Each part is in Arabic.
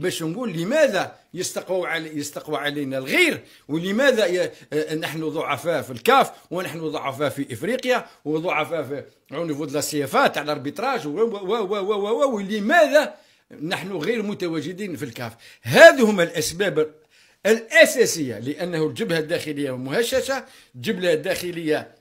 باش نقول لماذا يستقوى علينا الغير، ولماذا نحن ضعفاء في الكاف، ونحن ضعفاء في افريقيا، وضعفاء في او نيفو دو لا سيافات على الاربيتراج، ولماذا نحن غير متواجدين في الكاف. هذه هما الاسباب الاساسيه، لانه الجبهه الداخليه مهششه، الجبهه الداخليه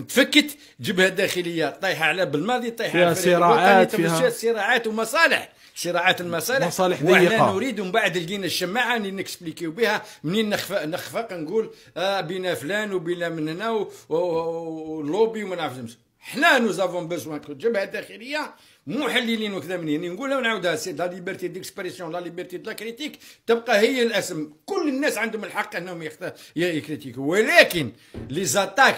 تفكت، جبهه داخليه طايحه على بالماضي، طايحه فيها على صراعات، فيها صراعات ومصالح، صراعات المصالح، مصالح وحنا ضيقه. نريد من بعد لقينا الشماعه اللي نكسبليكيو بها، منين نخفق نقول بين فلان وبين من هنا ولوبي وما نعرفش. حنا نوزافون بوزوان جبهه داخليه محللين وكذا، منين نقولها ونعاودها، سي لا ليبرتي ديكسبريسيون، لا ليبرتي دو لا كريتيك تبقى هي الاسم. كل الناس عندهم الحق انهم يكريتيكوا، ولكن لي زاتاك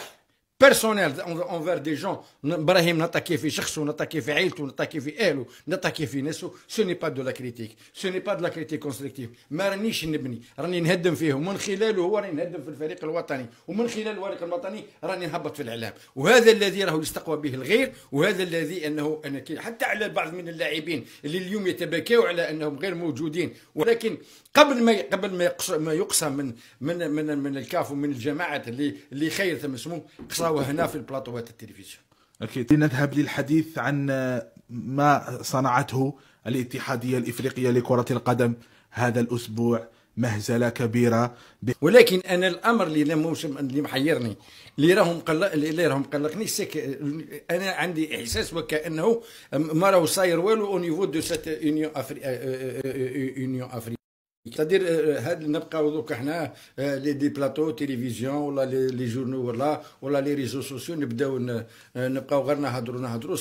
بيرسونيل انفير دي جون، ابراهيم نطاكي في شخصه، نطاكي في عائلته، نطاكي في اهله، نطاكي في ناسه، سو ني با دو لا كريتيك، سو ني با دو لا كريتيك كونستركتيف. ما رانيش نبني، راني نهدم فيه، ومن خلاله هو راني نهدم في الفريق الوطني، ومن خلال الفريق الوطني راني نهبط في الاعلام. وهذا الذي راه يستقوى به الغير، وهذا الذي انه انا حتى على بعض من اللاعبين اللي اليوم يتباكوا على انهم غير موجودين، ولكن قبل ما يقسم من الكاف ومن الجماعات اللي خير ثم اسمه، قصاوه هنا في البلاطوات التلفزيون. أكيد. نذهب للحديث عن ما صنعته الاتحادية الإفريقية لكرة القدم هذا الأسبوع، مهزلة كبيرة. ولكن أنا الأمر اللي محيرني، اللي راهم مقلقني، أنا عندي إحساس وكأنه ما راهو صاير والو أو نيفو دو سيت يونيون أفريقيا. c'est-à-dire هاد نبقاو دوك حنا لي دي بلاطو تيليفزيون ولا لي جورنو ولا لي ريزو سوسيو، نبداو نبقاو غير نهضروا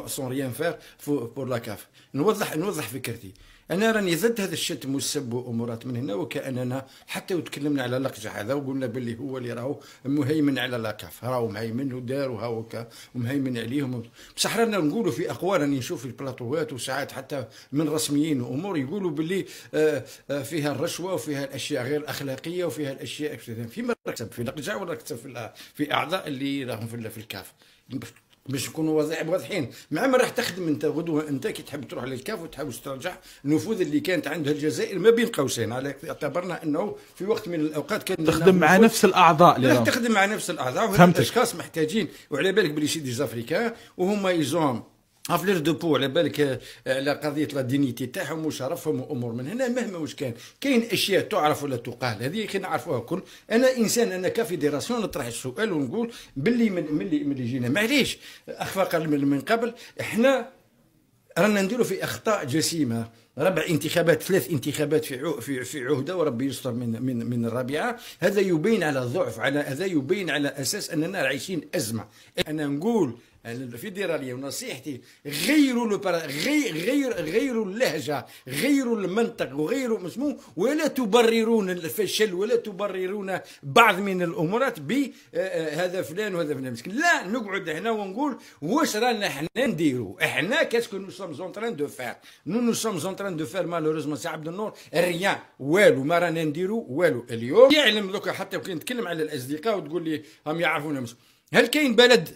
سون ريان فير بور لا كاف. نوضح فكرتي. انا راني ضد هذا الشتم والسب وامورات من هنا، وكاننا حتى وتكلمنا على لقجع هذا وقلنا باللي هو اللي راهو مهيمن على لاكاف، راهو مهيمن ودار وهاوكا ومهيمن عليهم. بصح رانا نقولوا في اقوال، راني نشوف في البلاطوات وساعات حتى من رسميين وامور يقولوا باللي فيها الرشوه وفيها الاشياء غير اخلاقيه وفيها الاشياء فيما ركب في لقجع ولا ركب في اعضاء اللي راهم في الكاف، باش نكونوا واضحين. مع ما راح تخدم انت غدوه، انت كي تحب تروح للكاف وتحاول ترجع النفوذ اللي كانت عندها الجزائر ما بين قوسين، على اعتبرنا انه في وقت من الاوقات كان تخدم مع نفس الاعضاء اللي تخدم مع نفس الاعضاء، وهاد الاشخاص محتاجين. وعلى بالك بلي سي دي زافريكان وهما يزوم افلير دو بو، على بالك على قضيه لا دينيتي تاعهم وشرفهم وامور من هنا. مهما واش كاين اشياء تعرف ولا تقال، هذه خلينا نعرفوها كل. انا انسان، انا كفيدراسيون نطرح السؤال ونقول باللي ملي جينا معليش اخفاق من قبل، احنا رانا نديروا في اخطاء جسيمه. 4 انتخابات، 3 انتخابات في عهده، وربي يستر من الرابعه. هذا يبين على ضعف، هذا يبين على اساس اننا عايشين ازمه. انا نقول الفيدراليه ونصيحتي، غيروا اللهجه، غيروا المنطق، وغيروا مسمو، ولا تبررون الفشل ولا تبررون بعض من الامورات بهذا فلان وهذا فلان مسكين. لا، نقعد هنا ونقول واش رانا حنا نديروا. احنا كاسكو نو سوم اون تران دو فير، نو سوم اون تران دو فير مالوريزمون سي عبد النور ريان، والو ما رانا نديروا والو. اليوم يعلم دوكا، حتى كي نتكلم على الاصدقاء وتقول لي هم يعرفونا، هل كاين بلد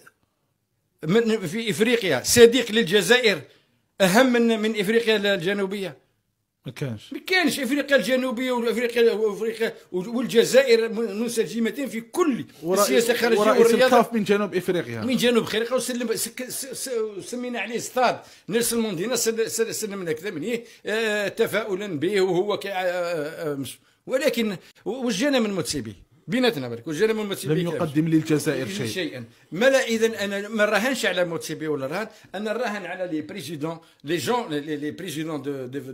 في افريقيا صديق للجزائر اهم من افريقيا الجنوبيه؟ ما كانش افريقيا الجنوبيه وافريقيا والجزائر منسجمتين في كل السياسه الخارجيه ورئيس الكاف من جنوب افريقيا، وسمينا عليه استاد نيلسون موندينا، سلمنا كذا منه تفاؤلا به، وهو ولكن واش جانا من موتسيبي بيناتنا بالك، وجانا من موتسيبي لم يقدم للجزائر شيئا. ما لا، اذا انا ما راهنش على موتسيبي ولا رهان، انا راهن على لي بريزيدون، لي جون لي بريزيدون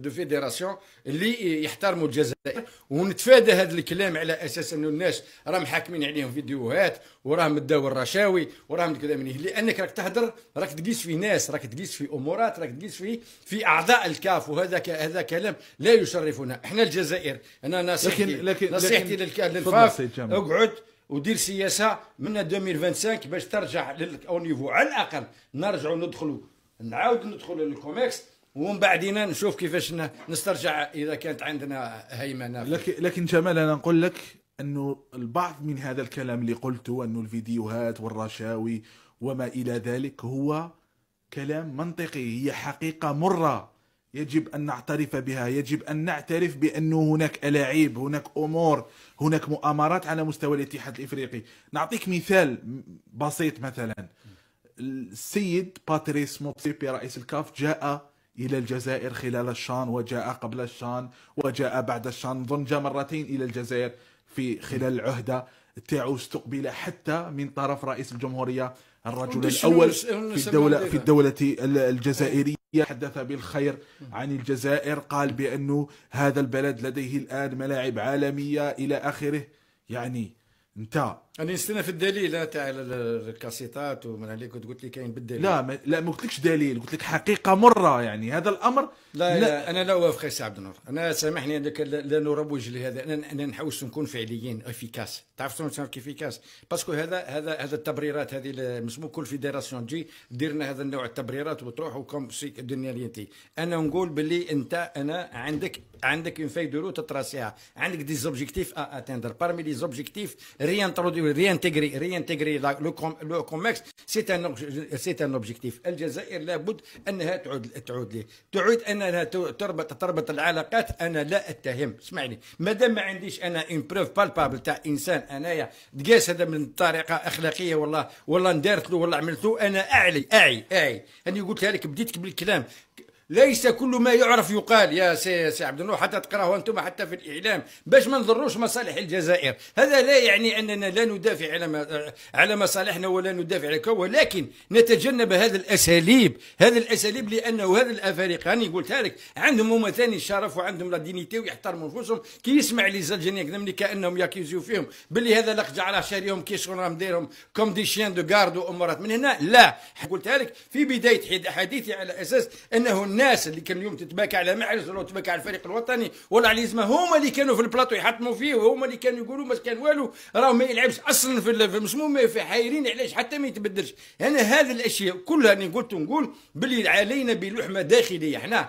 دو فيدراسيون اللي يحترموا الجزائر، ونتفادى هذا الكلام على اساس انه الناس راهم حاكمين عليهم فيديوهات وراهم داو الرشاوي وراهم كذا منه. لانك راك تهدر، راك تقيس في ناس، راك تقيس في امورات، راك تقيس في اعضاء الكاف، وهذا كلام لا يشرفنا. احنا الجزائر، انا نصيحتي للفاف، اقعد ودير سياسه من 2025 باش ترجع او نيفو، على الاقل نرجعوا نعاود ندخلوا للكوميكس، ومن بعدين نشوف كيفاش نسترجع اذا كانت عندنا هيمنه. لكن جمال، انا نقول لك انه البعض من هذا الكلام اللي قلته، انه الفيديوهات والرشاوي وما الى ذلك هو كلام منطقي، هي حقيقه مره يجب أن نعترف بها، يجب أن نعترف بأن هناك ألاعيب، هناك أمور، هناك مؤامرات على مستوى الاتحاد الإفريقي. نعطيك مثال بسيط. مثلا السيد باتريس موتسيبي رئيس الكاف جاء إلى الجزائر خلال الشان، وجاء قبل الشان، وجاء بعد الشان، نظن جاء مرتين إلى الجزائر في خلال العهدة تاعو. استقبل حتى من طرف رئيس الجمهورية، الرجل الأول في الدولة الجزائرية، حدث بالخير عن الجزائر، قال بأنه هذا البلد لديه الآن ملاعب عالمية إلى آخره. يعني انت انا نستنى في الدليل تاع الكاسيتات ومن عليك قلت لي كاين بالدليل. لا ما قلتلكش دليل، قلت لك حقيقة مرة. يعني هذا الأمر لا انا لا اوافق سي عبد النور. انا سامحني هذاك لا نروج لهذا. انا نحوس نكون فعليين افيكاس. تعرف شنو افيكاس؟ باسكو هذا التبريرات هذه مسمو كل فيدراسيون تجي ديرنا هذا النوع التبريرات وتروح وكم سي الدنيا اللي انت. انا نقول باللي انت عندك اون في دو روت تراسيها، عندك دي زوبجيكتيف ا اتاندر. بارمي لي زوبجيكتيف réintégrer le COMEX. C'est un objectif. الجزائر لابد انها تعود انها تربط العلاقات. انا لا اتهم، اسمعني، ما دام ما عنديش انا اون بروف بالبابل تاع انسان انايا تقاس هذا من طريقه اخلاقيه والله ندارت له والله عملت له، انا اعي انا قلتها لك، بديتك بالكلام. ليس كل ما يعرف يقال يا سي عبد النور، حتى تقراه انتم حتى في الاعلام باش ما نضروش مصالح الجزائر. هذا لا يعني اننا لا ندافع على مصالحنا ولا ندافع على ولكن نتجنب هذا الاساليب لانه هذا الافارقه راني قلتها لك عندهم هما ثاني الشرف وعندهم لا دينيتي ويحترموا نفوسهم. كي يسمع لي زالجيريان كانهم ياكيزيو فيهم باللي هذا لقجع على شاريهم كي شغل راهم دايرهم كوم دي شيان دو غارد وامورات من هنا. لا، قلتها لك في بدايه حديثي على اساس انه الناس اللي كان اليوم تتباكى على معرس ولا تتباكى على الفريق الوطني ولا على الازمه هما اللي كانوا في البلاطو يحطموا فيه، وهما اللي كانوا يقولوا ما كان والو، راه ما يلعبش اصلا في المسموم، في حايرين علاش حتى ما يتبدلش. انا هذه الاشياء كلها اللي قلت نقول باللي علينا بلحمه داخليه. احنا